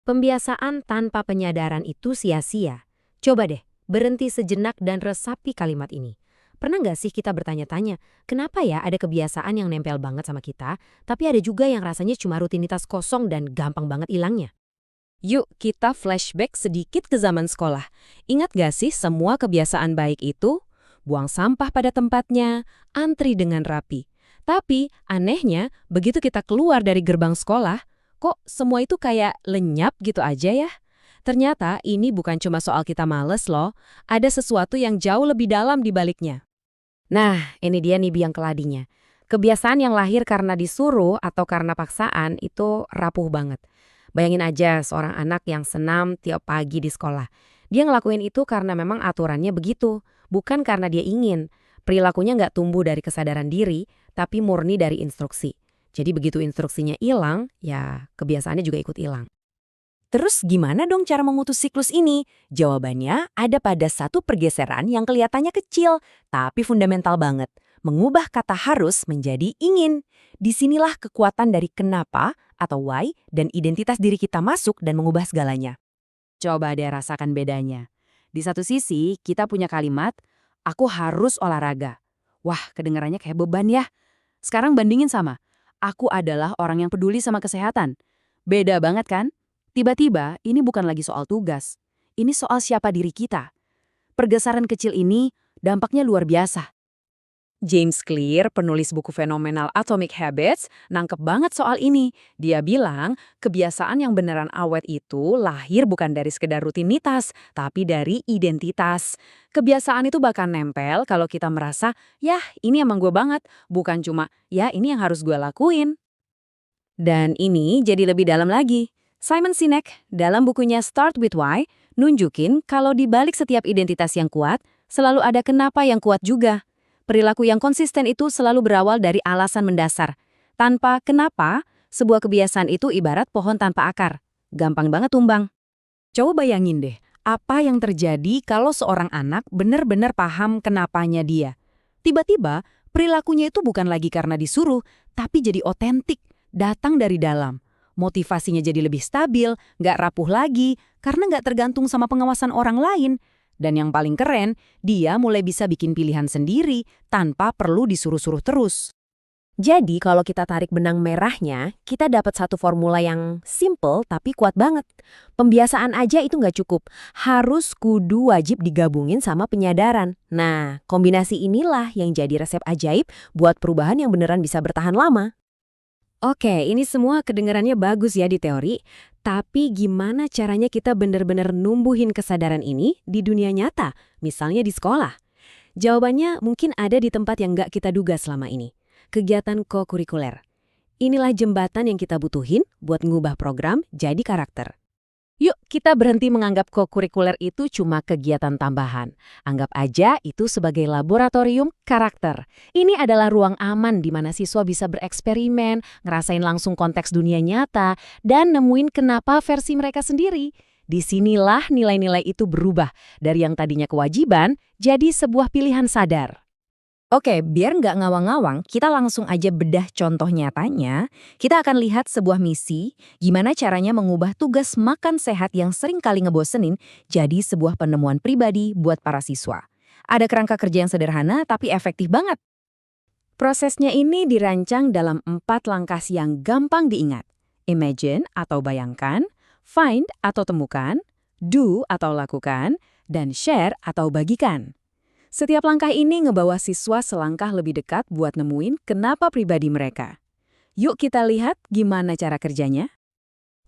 Pembiasaan tanpa penyadaran itu sia-sia. Coba deh, berhenti sejenak dan resapi kalimat ini. Pernah nggak sih kita bertanya-tanya, kenapa ya ada kebiasaan yang nempel banget sama kita, tapi ada juga yang rasanya cuma rutinitas kosong dan gampang banget hilangnya? Yuk kita flashback sedikit ke zaman sekolah. Ingat gak sih semua kebiasaan baik itu? Buang sampah pada tempatnya, antri dengan rapi. Tapi anehnya, begitu kita keluar dari gerbang sekolah, kok semua itu kayak lenyap gitu aja ya? Ternyata ini bukan cuma soal kita males loh, ada sesuatu yang jauh lebih dalam di baliknya. Nah, ini dia nih biang keladinya. Kebiasaan yang lahir karena disuruh atau karena paksaan itu rapuh banget. Bayangin aja seorang anak yang senam tiap pagi di sekolah. Dia ngelakuin itu karena memang aturannya begitu, bukan karena dia ingin. Perilakunya nggak tumbuh dari kesadaran diri, tapi murni dari instruksi. Jadi begitu instruksinya hilang, ya kebiasaannya juga ikut hilang. Terus gimana dong cara memutus siklus ini? Jawabannya ada pada satu pergeseran yang kelihatannya kecil, tapi fundamental banget. Mengubah kata harus menjadi ingin. Disinilah kekuatan dari kenapa atau why dan identitas diri kita masuk dan mengubah segalanya. Coba deh rasakan bedanya. Di satu sisi, kita punya kalimat, aku harus olahraga. Wah, kedengarannya kayak beban ya. Sekarang bandingin sama, aku adalah orang yang peduli sama kesehatan. Beda banget kan? Tiba-tiba, ini bukan lagi soal tugas. Ini soal siapa diri kita. Pergeseran kecil ini dampaknya luar biasa. James Clear, penulis buku fenomenal Atomic Habits, nangkep banget soal ini. Dia bilang, kebiasaan yang beneran awet itu lahir bukan dari sekedar rutinitas, tapi dari identitas. Kebiasaan itu bahkan nempel kalau kita merasa, yah ini emang gue banget, bukan cuma, ya ini yang harus gue lakuin. Dan ini jadi lebih dalam lagi. Simon Sinek, dalam bukunya Start With Why, nunjukin kalau di balik setiap identitas yang kuat, selalu ada kenapa yang kuat juga. Perilaku yang konsisten itu selalu berawal dari alasan mendasar. Tanpa kenapa, sebuah kebiasaan itu ibarat pohon tanpa akar. Gampang banget tumbang. Coba bayangin deh, apa yang terjadi kalau seorang anak benar-benar paham kenapanya dia. Tiba-tiba, perilakunya itu bukan lagi karena disuruh, tapi jadi otentik, datang dari dalam. Motivasinya jadi lebih stabil, nggak rapuh lagi, karena nggak tergantung sama pengawasan orang lain. Dan yang paling keren, dia mulai bisa bikin pilihan sendiri tanpa perlu disuruh-suruh terus. Jadi kalau kita tarik benang merahnya, kita dapat satu formula yang simple tapi kuat banget. Pembiasaan aja itu nggak cukup, harus kudu wajib digabungin sama penyadaran. Nah, kombinasi inilah yang jadi resep ajaib buat perubahan yang beneran bisa bertahan lama. Oke, ini semua kedengarannya bagus ya di teori, tapi gimana caranya kita benar-benar numbuhin kesadaran ini di dunia nyata, misalnya di sekolah? Jawabannya mungkin ada di tempat yang nggak kita duga selama ini. Kegiatan kokurikuler. Inilah jembatan yang kita butuhin buat ngubah program jadi karakter. Yuk, kita berhenti menganggap kokurikuler itu cuma kegiatan tambahan. Anggap aja itu sebagai laboratorium karakter. Ini adalah ruang aman di mana siswa bisa bereksperimen, ngerasain langsung konteks dunia nyata, dan nemuin kenapa versi mereka sendiri. Disinilah nilai-nilai itu berubah dari yang tadinya kewajiban jadi sebuah pilihan sadar. Oke, biar nggak ngawang-ngawang, kita langsung aja bedah contoh nyatanya. Kita akan lihat sebuah misi, gimana caranya mengubah tugas makan sehat yang sering kali ngebosenin jadi sebuah penemuan pribadi buat para siswa. Ada kerangka kerja yang sederhana tapi efektif banget. Prosesnya ini dirancang dalam 4 langkah yang gampang diingat. Imagine atau bayangkan, find atau temukan, do atau lakukan, dan share atau bagikan. Setiap langkah ini ngebawa siswa selangkah lebih dekat buat nemuin kenapa pribadi mereka. Yuk kita lihat gimana cara kerjanya.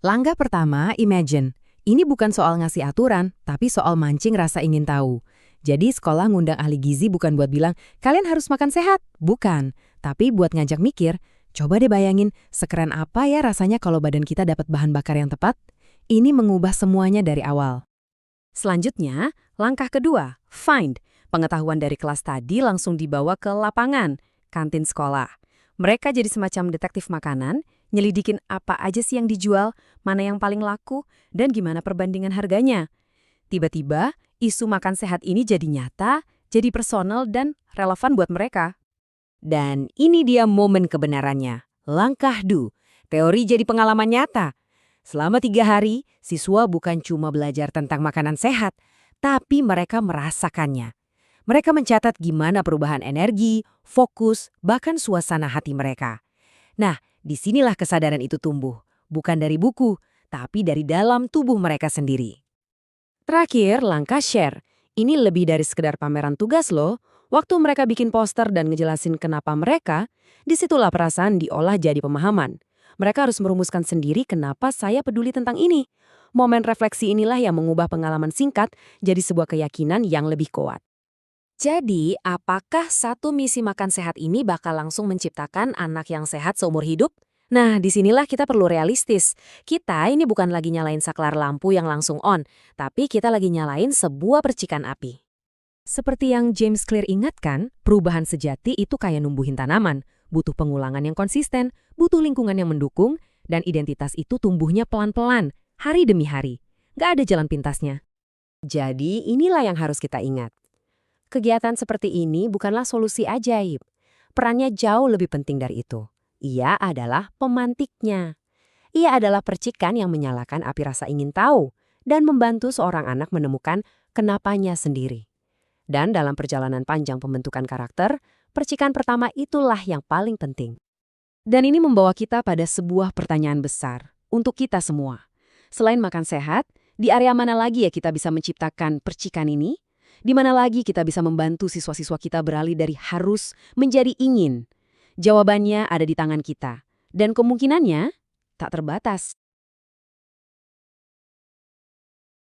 Langkah pertama, imagine. Ini bukan soal ngasih aturan, tapi soal mancing rasa ingin tahu. Jadi sekolah ngundang ahli gizi bukan buat bilang, kalian harus makan sehat. Bukan, tapi buat ngajak mikir, coba deh bayangin, sekeren apa ya rasanya kalau badan kita dapat bahan bakar yang tepat? Ini mengubah semuanya dari awal. Selanjutnya, langkah kedua, find. Pengetahuan dari kelas tadi langsung dibawa ke lapangan, kantin sekolah. Mereka jadi semacam detektif makanan, nyelidikin apa aja sih yang dijual, mana yang paling laku, dan gimana perbandingan harganya. Tiba-tiba, isu makan sehat ini jadi nyata, jadi personal dan relevan buat mereka. Dan ini dia momen kebenarannya. Langkah do. Teori jadi pengalaman nyata. Selama 3 hari, siswa bukan cuma belajar tentang makanan sehat, tapi mereka merasakannya. Mereka mencatat gimana perubahan energi, fokus, bahkan suasana hati mereka. Nah, disinilah kesadaran itu tumbuh. Bukan dari buku, tapi dari dalam tubuh mereka sendiri. Terakhir, langkah share. Ini lebih dari sekedar pameran tugas loh. Waktu mereka bikin poster dan ngejelasin kenapa mereka, disitulah perasaan diolah jadi pemahaman. Mereka harus merumuskan sendiri kenapa saya peduli tentang ini. Momen refleksi inilah yang mengubah pengalaman singkat jadi sebuah keyakinan yang lebih kuat. Jadi, apakah satu misi makan sehat ini bakal langsung menciptakan anak yang sehat seumur hidup? Nah, disinilah kita perlu realistis. Kita ini bukan lagi nyalain saklar lampu yang langsung on, tapi kita lagi nyalain sebuah percikan api. Seperti yang James Clear ingatkan, perubahan sejati itu kayak numbuhin tanaman, butuh pengulangan yang konsisten, butuh lingkungan yang mendukung, dan identitas itu tumbuhnya pelan-pelan, hari demi hari. Nggak ada jalan pintasnya. Jadi, inilah yang harus kita ingat. Kegiatan seperti ini bukanlah solusi ajaib. Perannya jauh lebih penting dari itu. Ia adalah pemantiknya. Ia adalah percikan yang menyalakan api rasa ingin tahu dan membantu seorang anak menemukan kenapanya sendiri. Dan dalam perjalanan panjang pembentukan karakter, percikan pertama itulah yang paling penting. Dan ini membawa kita pada sebuah pertanyaan besar untuk kita semua. Selain makan sehat, di area mana lagi ya kita bisa menciptakan percikan ini? Di mana lagi kita bisa membantu siswa-siswa kita beralih dari harus menjadi ingin? Jawabannya ada di tangan kita. Dan kemungkinannya tak terbatas.